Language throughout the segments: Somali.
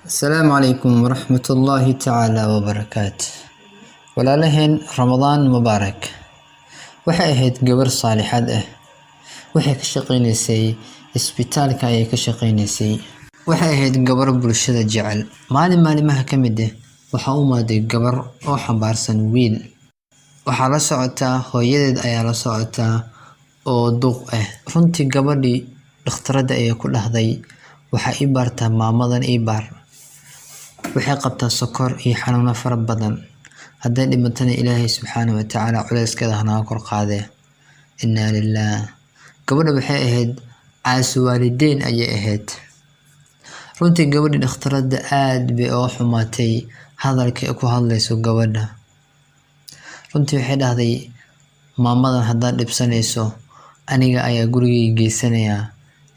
السلام عليكم ورحمة الله تعالى وبركاته. walaalaheen Ramadaan Mubaarak. waxay ahayd gabar saalixad ah. waxay ka shaqeynaysay isbitaalka ay ka shaqeynaysay. waxay ahayd gabar bulshada jecel. maalimaha ka mid ah waxa uu maaday gabar oo xambaarsan wiil. waxa la socotaa hooyadeed ayaa la socotaa oo duq ah. runtii gabadhii dhakhtarada ay ku dhahday waxa ii baartaa maamadan ii baar. waxay qabtaa sokor iyo xanuuno fara badan. hadday dhimatana Ilaahay subxaanahu wa ta'aala culeyskeeda hana kor qaade. inna lillaah. gabadha waxay ahayd caasi waalideyn ayay ahayd. runtii gabadhii dhakhtarada aad bay oo xumaatay hadalka ay ku hadlayso gabadha. runtii waxay dhahday maamadan haddaad dhibsanayso aniga ayaa gurigeyga geysanaya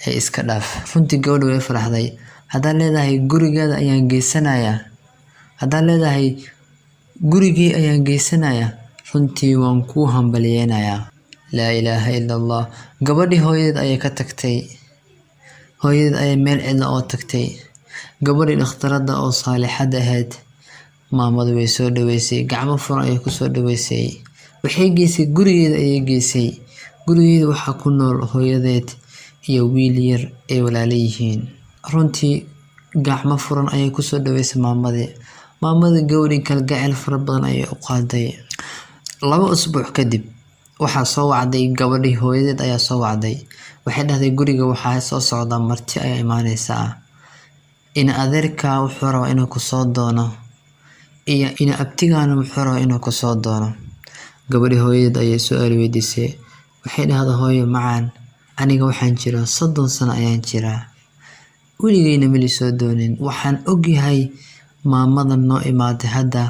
ee iska dhaaf. runtii gabadha way faraxday. haddaad leedahay gurigeeda ayaan geysanaya, haddaad leedahay gurigii ayaan geysanaya, runtii waan kuu hambalyeynaya. laa ilaaha illa allah. gabadhii hooyadeed ayay ka tagtay. hooyadeed ayay meel cidla oo tagtay. gabadhii dhakhtarada oo saalixad ahayd maamadu way soo dhaweysay, gacmo furan ayay ku soo dhaweysay. waxay geysay gurigeeda ayay geysay. gurigeeda waxaa ku nool hooyadeed iyo wiil yar ay walaalo yihiin. runtii gacmo furan ayay ku soo dhaweysay maamadii. maamadii gabadhii kalgacayl fara badan ayay u qaaday. 2 usbuuc kadib waxaa soo wacday gabadhii hooyadeed ayaa soo wacday. waxay dhahday guriga waxaa soo socda marti ayaa imaanaysa. in adeerka wuxuu rabaa inuu ku soo doono iyo in abtigaana wuxuu rabaa inuu ku soo doono. gabadhii hooyadeed ayay su'aal weydiisay. waxay dhahday hooyo macaan aniga waxaan jiraa 30 sano ayaan jiraa. weligeyna ma soo doonin. waxaan ogyahay maamadan noo imaaday hadda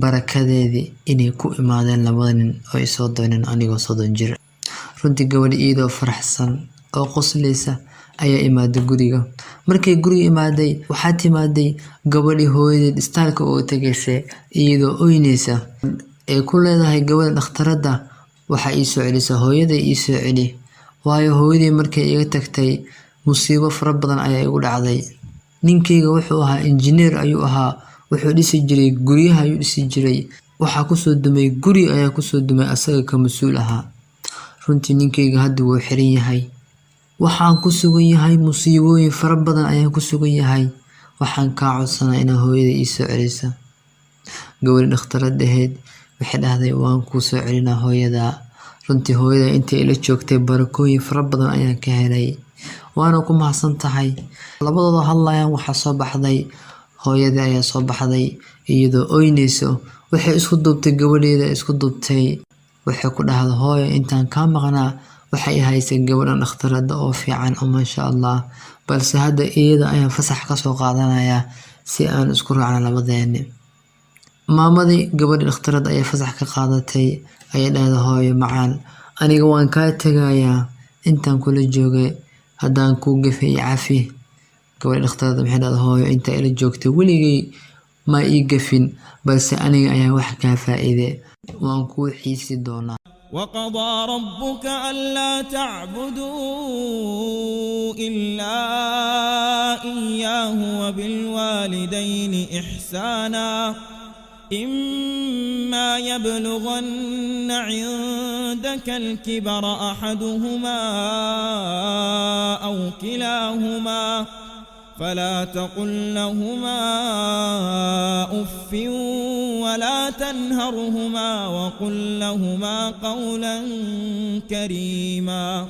barakadeedii inay ku imaadeen 2 nin oo ay soo dooneen anigoo 30 jir. runtii gabadhi iyadoo faraxsan oo qoslaysa ayaa imaaday guriga. markay guriga imaaday waxaa timaaday gabadhii hooyadeed istaalka oo tagaysay iyadoo oynaysa ee ku leedahay gabadha dhakhtarada waxa ii soo celisay hooyaday ii soo celi. waayo hooyaday markay iga tagtay musiibo fara badan ayaa igu dhacday. ninkeyga wuxuu ahaa engineer ayuu ahaa. wuxuu dhisi jiray guryaha ayuu dhisi jiray. waxaa ku soo dumay guri ayaa ku soo dumay asaga ka mas'uul ahaa. runtii ninkeyga hadda wuu xiran yahay. waxaan ku sugan yahay musiibooyin fara badan ayaan ku sugan yahay. waxaan kaa codsanaa inaa hooyaday ii soo celisa. gabadhi dhakhtarada ahayd waxay dhahday waan kuu soo celinaa hooyada. runtii hooyada intay ila joogtay barakooyin fara badan ayaan ka helay. waana ku mahadsan tahay. labadooda hadlayaan waxaa soo baxday hooyadii ayaa soo baxday iyadoo oynayso. waxay isku duubtay gabadheeda isku duubtay. waxay ku dhahday hooyo intaan kaa maqnaa waxay haysay gabadhan dhakhtarada oo fiican oo maasha Allah, balse hadda iyada ayaan fasax ka soo qaadanaya si aan isku raacno labadeena. maamadii gabadhi dhakhtarada ayaa fasax ka qaadatay. ayay dhahday hooyo macaan aniga waan kaa tagayaa intaan kula joogay haddaan kuu gafay cafi. gabadhi dhakhtarada maxay dhahday hooyo inta ila joogtay weligay ma ii gafin balse aniga ayaa wax ka faa'iiday waan kuu xiisi doonaa. وقضى ربك ألا تعبدوا إلا إياه وبالوالدين إحسانا إما يبلغن عندك الكبر أحدهما أو كلاهما فلا تقل لهما أف ولا تنهرهما وقل لهما قولا كريما.